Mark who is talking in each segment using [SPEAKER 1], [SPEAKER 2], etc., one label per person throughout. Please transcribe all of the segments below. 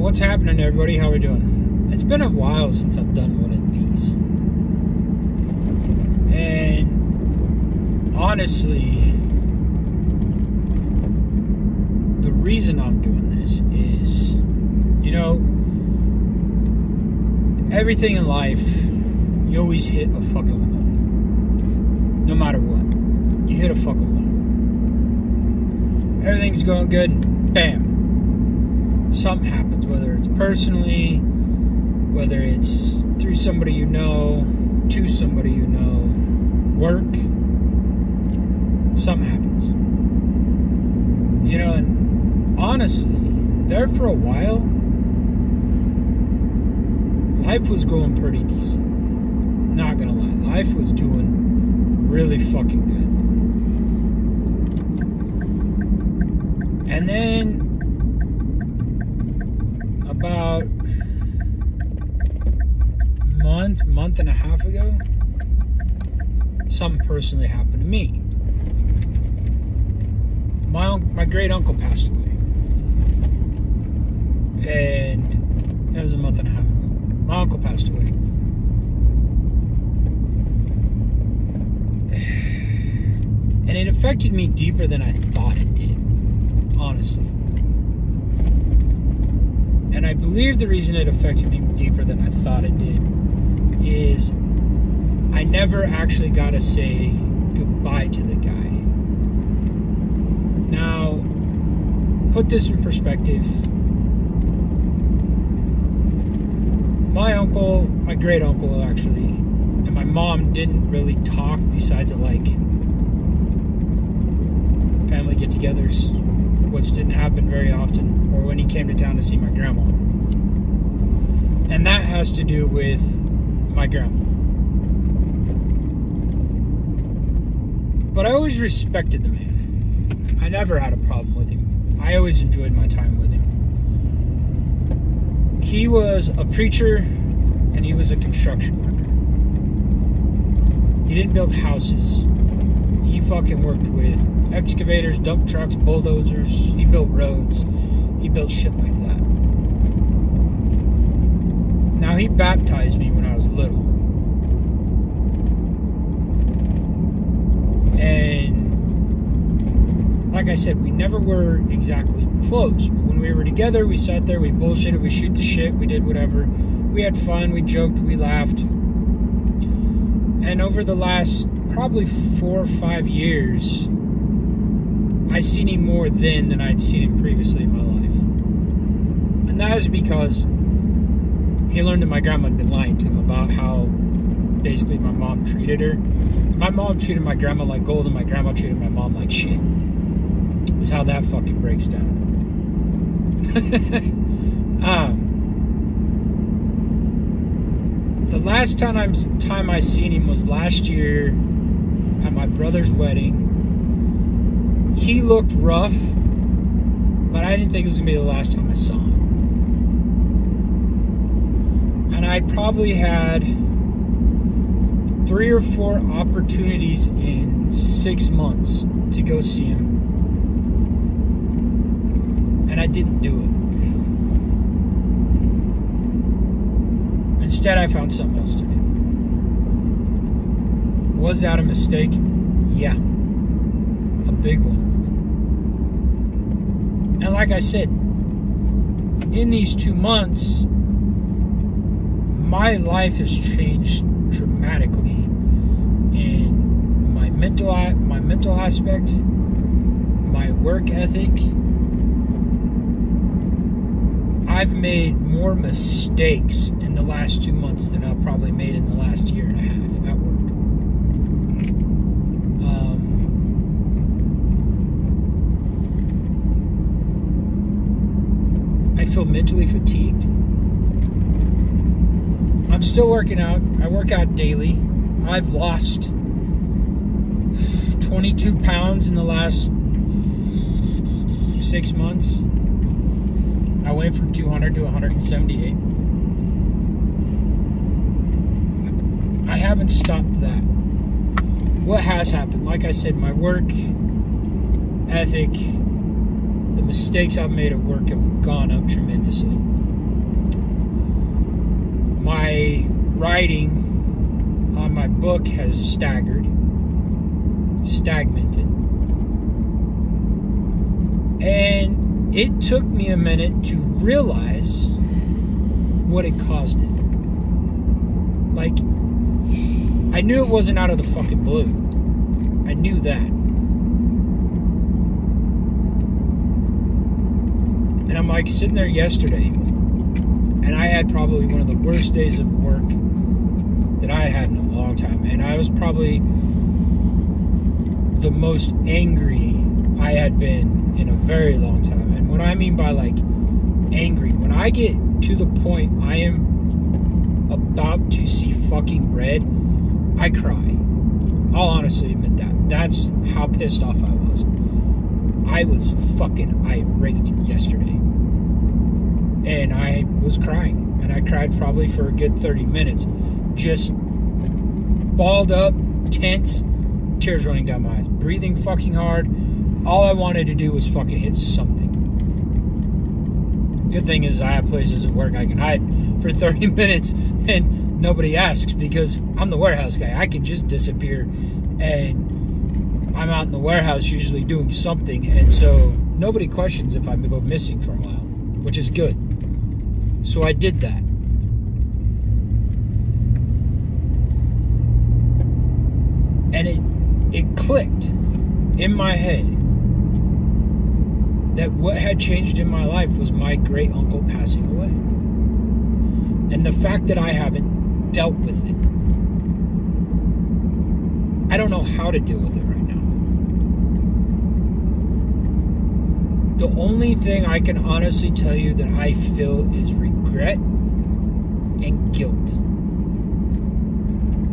[SPEAKER 1] What's happening, everybody? How we doing? It's been a while since I've done one of these. And honestly, the reason I'm doing this is, you know, everything in life, you always hit a fucking wall. No matter what. You hit a fucking wall. Everything's going good, and bam. Something happens, whether it's personally, whether it's through somebody you know, to somebody you know, work, something happens. You know, and honestly, there for a while, life was going pretty decent. Not gonna lie, life was doing really fucking good. And then about month and a half ago, something personally happened to me. My great uncle passed away, and that was a month and a half ago. My uncle passed away, and it affected me deeper than I thought it did, honestly. And I believe the reason it affected me deeper than I thought it did is I never actually got to say goodbye to the guy. Now, put this in perspective. My uncle, my great uncle actually, and my mom didn't really talk besides at like family get-togethers, which didn't happen very often, or when he came to town to see my grandma. And that has to do with my grandma. But I always respected the man. I never had a problem with him. I always enjoyed my time with him. He was a preacher, and he was a construction worker. He didn't build houses. He fucking worked with excavators, dump trucks, bulldozers. He built roads. He built shit like that. Now, he baptized me when I was little. And like I said, we never were exactly close. But when we were together, we sat there, we bullshitted, we shoot the shit, we did whatever. We had fun, we joked, we laughed. And over the last probably 4 or 5 years, I seen him more then than I'd seen him previously in my life. And that is because he learned that my grandma had been lying to him about how basically my mom treated her. My mom treated my grandma like gold, and my grandma treated my mom like shit. Is how that fucking breaks down. The last time I seen him was last year at my brother's wedding. He looked rough, but I didn't think it was going to be the last time I saw him. And I probably had 3 or 4 opportunities in 6 months to go see him. And I didn't do it. Instead, I found something else to do. Was that a mistake? Yeah. A big one. And like I said, in these 2 months, my life has changed dramatically in my mental aspect, my work ethic. I've made more mistakes in the last 2 months than I've probably made in the last year and a half at work. I feel mentally fatigued. I'm still working out. I work out daily. I've lost 22 pounds in the last 6 months. I went from 200 to 178. I haven't stopped that. What has happened? Like I said, my work ethic, the mistakes I've made at work have gone up tremendously. my writing on my book has stagnated. And it took me a minute to realize what had caused it. Like, I knew it wasn't out of the fucking blue. I knew that. And I'm like sitting there yesterday, and I had probably one of the worst days of work that I had in a long time. And I was probably the most angry I had been in a very long time. And what I mean by like angry, when I get to the point I am about to see fucking red, I cry. I'll honestly admit that. That's how pissed off I was. I was fucking irate yesterday. And I was crying. And I cried probably for a good 30 minutes. Just balled up, tense, tears running down my eyes. Breathing fucking hard. All I wanted to do was fucking hit something. Good thing is I have places at work I can hide for 30 minutes and nobody asks, because I'm the warehouse guy. I can just disappear, and I'm out in the warehouse usually doing something, and so nobody questions if I go missing for a while, which is good. So I did that. And it clicked in my head that what had changed in my life was my great uncle passing away. And the fact that I haven't dealt with it. I don't know how to deal with it right now. The only thing I can honestly tell you that I feel is regret and guilt.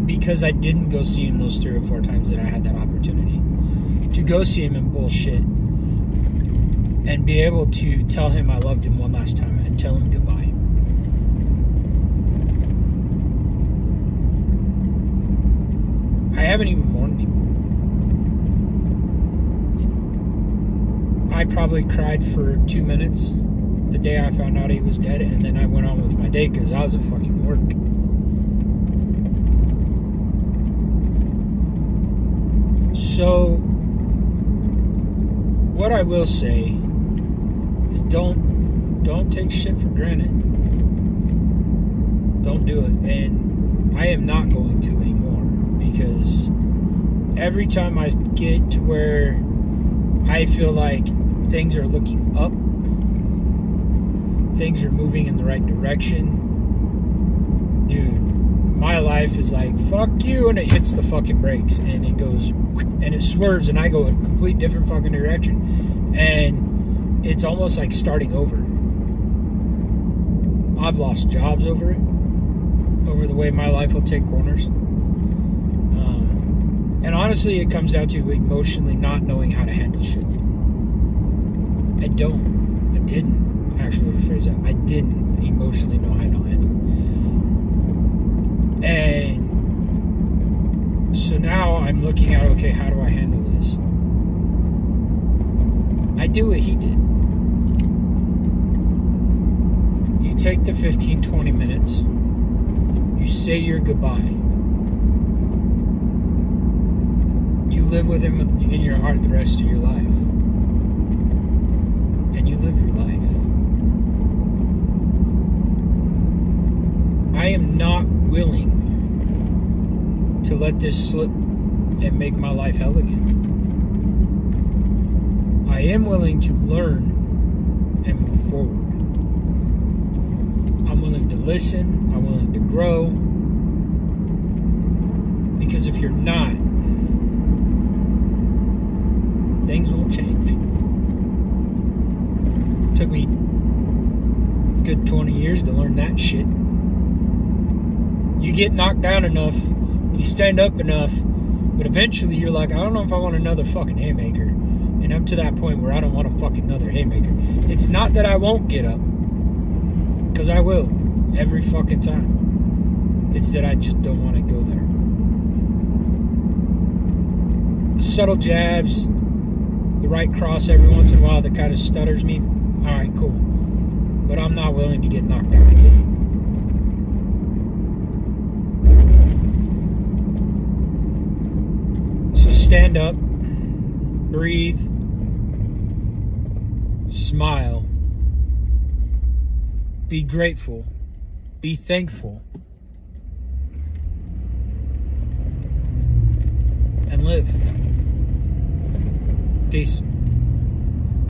[SPEAKER 1] Because I didn't go see him those 3 or 4 times that I had that opportunity. To go see him and bullshit. And be able to tell him I loved him one last time and tell him goodbye. I haven't even mourned him. I probably cried for 2 minutes the day I found out he was dead, and then I went on with my day because I was at fucking work. So, what I will say is don't take shit for granted. Don't do it. And I am not going to anymore, because every time I get to where I feel like things are looking up, things are moving in the right direction, dude, my life is like, fuck you, and it hits the fucking brakes, and it goes, and it swerves, and I go a complete different fucking direction, and it's almost like starting over. I've lost jobs over it, over the way my life will take corners. And honestly, it comes down to emotionally not knowing how to handle shit. I didn't actually rephrase that. I didn't emotionally know how to handle it. And so now I'm looking at, okay, how do I handle this? I do what he did. You take the 15, 20 minutes. You say your goodbye. You live with him in your heart the rest of your life. And you live your life. I am not willing to let this slip and make my life hell again. I am willing to learn and move forward. I'm willing to listen. I'm willing to grow. Because if you're not, things won't change. It took me a good 20 years to learn that shit. You get knocked down enough, you stand up enough, but eventually you're like, I don't know if I want another fucking haymaker. And I'm to that point where I don't want a fucking another haymaker. It's not that I won't get up, because I will, every fucking time. It's that I just don't want to go there. The subtle jabs, the right cross every once in a while that kind of stutters me, alright, cool. But I'm not willing to get knocked down again. stand up, breathe, smile, be grateful, be thankful, and live. Peace.